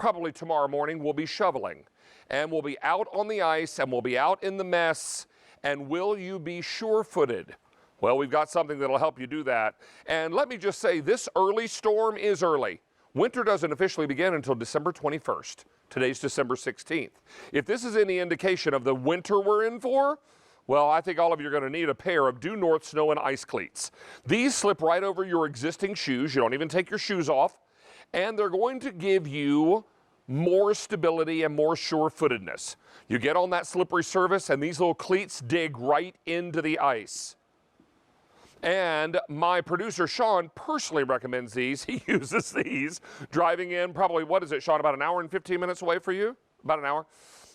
probably tomorrow morning, we'll be shoveling. And we'll be out on the ice, and we'll be out in the mess. And will you be sure-footed? Well, we've got something that'll help you do that. And let me just say, this early storm is early. Winter doesn't officially begin until December 21st. Today's December 16th. If this is any indication of the winter we're in for, well, I think all of you are going to need a pair of due north snow and ice cleats. These slip right over your existing shoes. You don't even take your shoes off. And they're going to give you more stability and more sure-footedness. You get on that slippery surface, and these little cleats dig right into the ice. And my producer, Sean, personally recommends these. He uses these driving in probably, what is it, Sean, about an hour and 15 minutes away for you? About an hour?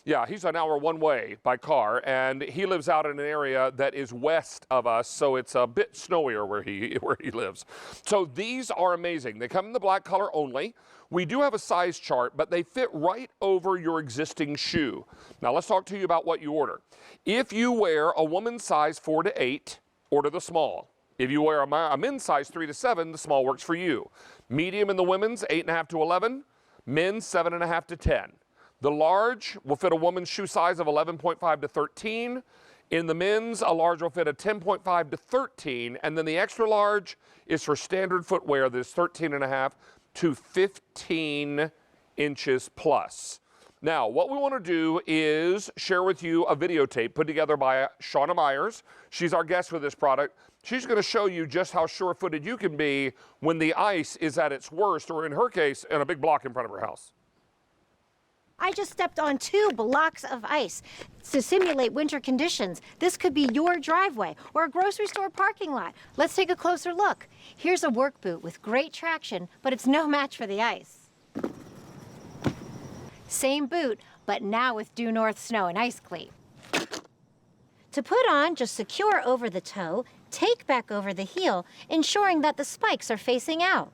Yeah, he's an hour one way by car, and he lives out in an area that is west of us, so it's a bit snowier where he lives. So these are amazing. They come in the black color only. We do have a size chart, but they fit right over your existing shoe. Now let's talk to you about what you order. If you wear a woman's size 4 to 8, order the small. If you wear a men's size 3 to 7, the small works for you. Medium in the women's, 8.5 to 11. Men's, 7.5 to 10. The large will fit a woman's shoe size of 11.5 to 13. In the men's, a large will fit a 10.5 to 13. And then the extra large is for standard footwear that is 13.5 to 15 inches plus. Now, what we want to do is share with you a videotape put together by Shauna Myers. She's our guest for this product. She's going to show you just how sure-footed you can be when the ice is at its worst, or in her case, in a big block in front of her house. I just stepped on 2 blocks of ice to simulate winter conditions. This could be your driveway or a grocery store parking lot. Let's take a closer look. Here's a work boot with great traction, but it's no match for the ice. Same boot, but now with due north snow and ice cleat. To put on, just secure over the toe, take back over the heel, ensuring that the spikes are facing out.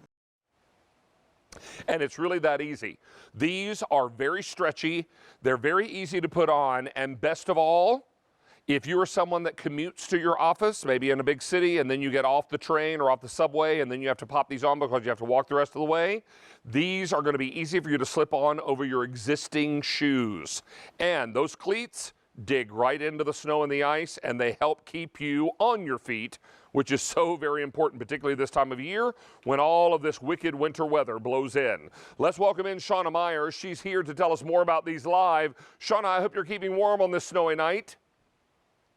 And it's really that easy. These are very stretchy, they're very easy to put on, and best of all, if you are someone that commutes to your office, maybe in a big city, and then you get off the train or off the subway, and then you have to pop these on because you have to walk the rest of the way, these are going to be easy for you to slip on over your existing shoes. And those cleats dig right into the snow and the ice, and they help keep you on your feet, which is so very important, particularly this time of year when all of this wicked winter weather blows in. Let's welcome in Shauna Myers. She's here to tell us more about these live. Shauna, I hope you're keeping warm on this snowy night.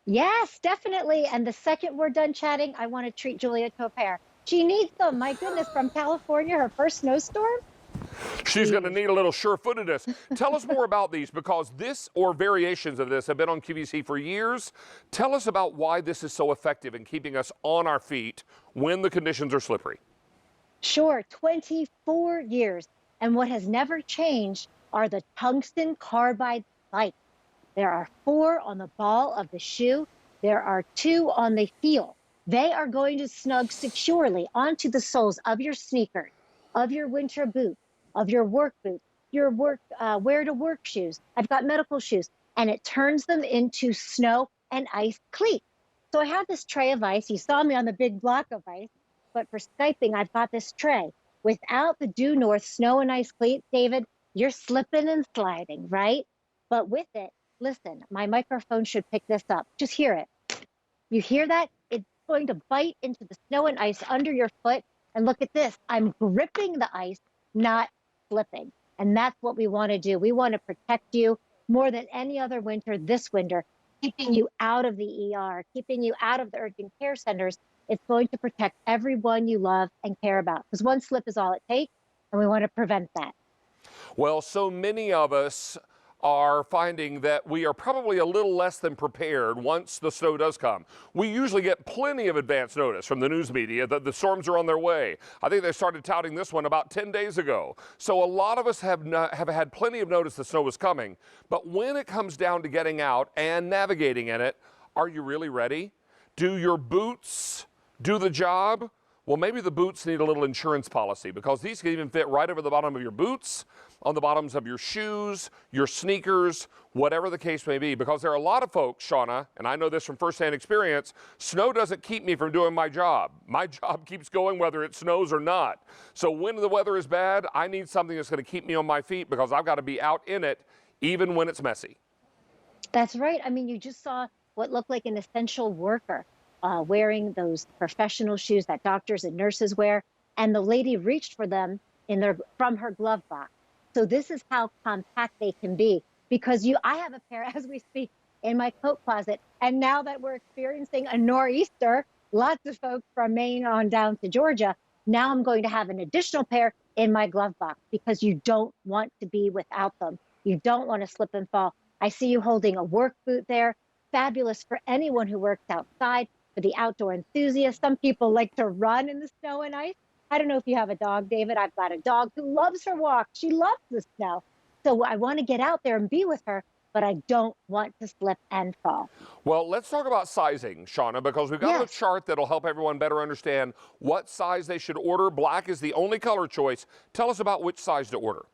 Yes, definitely. And the second we're done chatting, I want to treat Julia to a pair. She needs them. My goodness, from California, her first snowstorm. She's going to need a little sure-footedness. Tell us more about these, because this or variations of this have been on QVC for years. Tell us about why this is so effective in keeping us on our feet when the conditions are slippery. Sure, 24 years. And what has never changed are the tungsten carbide spikes. There are 4 on the ball of the shoe. There are 2 on the heel. They are going to snug securely onto the soles of your sneakers, of your winter boots, of your work boots, your wear-to-work shoes. I've got medical shoes, and it turns them into snow and ice cleats. So I have this tray of ice. You saw me on the big block of ice, but for Skyping, I've got this tray. Without the due north snow and ice cleats, David, you're slipping and sliding, right? But with it, listen, my microphone should pick this up. Just hear it. You hear that? It's going to bite into the snow and ice under your foot. And look at this. I'm gripping the ice, not slipping. And that's what we want to do. We want to protect you more than any other winter this winter, keeping you out of the ER, keeping you out of the urgent care centers. It's going to protect everyone you love and care about, because one slip is all it takes, and we want to prevent that. Well, so many of us are finding that we are probably a little less than prepared once the snow does come. We usually get plenty of advance notice from the news media that the storms are on their way. I think they started touting this one about 10 days ago. So a lot of us have had plenty of notice the snow was coming. But when it comes down to getting out and navigating in it, are you really ready? Do your boots do the job? Well, maybe the boots need a little insurance policy, because these can even fit right over the bottom of your boots, on the bottoms of your shoes, your sneakers, whatever the case may be. Because there are a lot of folks, Shauna, and I know this from firsthand experience, snow doesn't keep me from doing my job. My job keeps going whether it snows or not. So when the weather is bad, I need something that's going to keep me on my feet, because I've got to be out in it even when it's messy. That's right. I mean, you just saw what looked like an essential worker wearing those professional shoes that doctors and nurses wear, and the lady reached for them from her glove box. So this is how compact they can be. Because I have a pair as we speak in my coat closet, and now that we're experiencing a nor'easter, lots of folks from Maine on down to Georgia, now I'm going to have an additional pair in my glove box, because you don't want to be without them. You don't want to slip and fall. I see you holding a work boot there. Fabulous for anyone who works outside, for the outdoor enthusiast. Some people like to run in the snow and ice. I don't know if you have a dog, David. I've got a dog who loves her walk. She loves the snow. So I want to get out there and be with her, but I don't want to slip and fall. Well, let's talk about sizing, Shauna, because we've got a chart that'll help everyone better understand what size they should order. Black is the only color choice. Tell us about which size to order.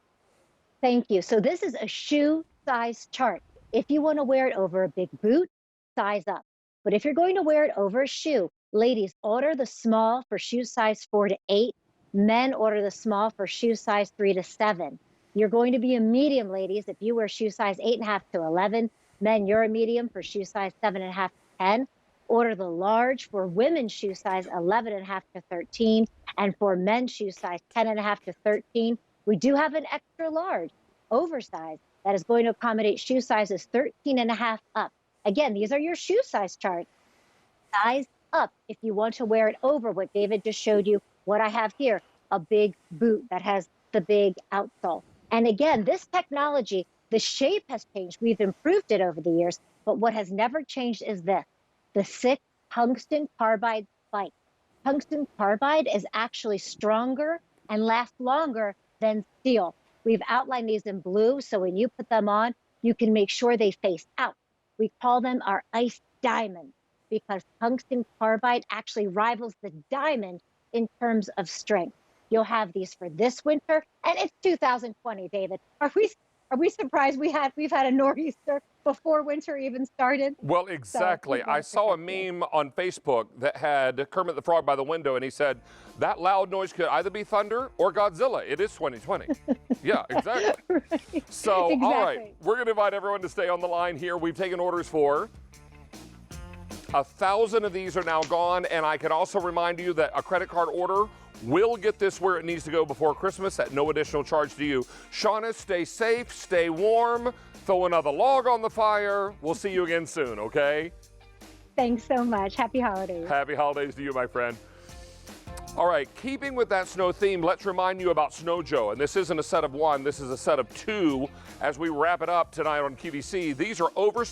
Thank you. So this is a shoe size chart. If you want to wear it over a big boot, size up. But if you're going to wear it over a shoe, ladies, order the small for shoe size 4 to 8. Men order the small for shoe size 3 to 7. You're going to be a medium, ladies, if you wear shoe size 8.5 to 11. Men, you're a medium for shoe size 7.5 to 10. Order the large for women's shoe size 11.5 to 13. And for men's shoe size 10.5 to 13. We do have an extra large, oversized, that is going to accommodate shoe sizes 13.5 up. Again, these are your shoe size charts. Size up if you want to wear it over what David just showed you, what I have here, a big boot that has the big outsole. And again, this technology, the shape has changed. We've improved it over the years, but what has never changed is this, the 6 tungsten carbide spike. Tungsten carbide is actually stronger and lasts longer than steel. We've outlined these in blue, so when you put them on, you can make sure they face out. We call them our ice diamonds, because tungsten carbide actually rivals the diamond in terms of strength. You'll have these for this winter, and it's 2020, David. Are we surprised we've had a nor'easter before winter even started? Well, exactly. I saw a meme on Facebook that had Kermit the Frog by the window, and he said, that loud noise could either be thunder or Godzilla. It is 2020. Yeah, exactly. Right. So, exactly. All right, we're going to invite everyone to stay on the line here. We've taken orders for 1,000 of these are now gone, and I can also remind you that a credit card order will get this where it needs to go before Christmas at no additional charge to you. Shauna, stay safe, stay warm, throw another log on the fire. We'll see you again soon, okay? Thanks so much. Happy holidays. Happy holidays to you, my friend. All right, keeping with that snow theme, let's remind you about Snow Joe. And this isn't a set of 1, this is a set of 2 as we wrap it up tonight on QVC. These are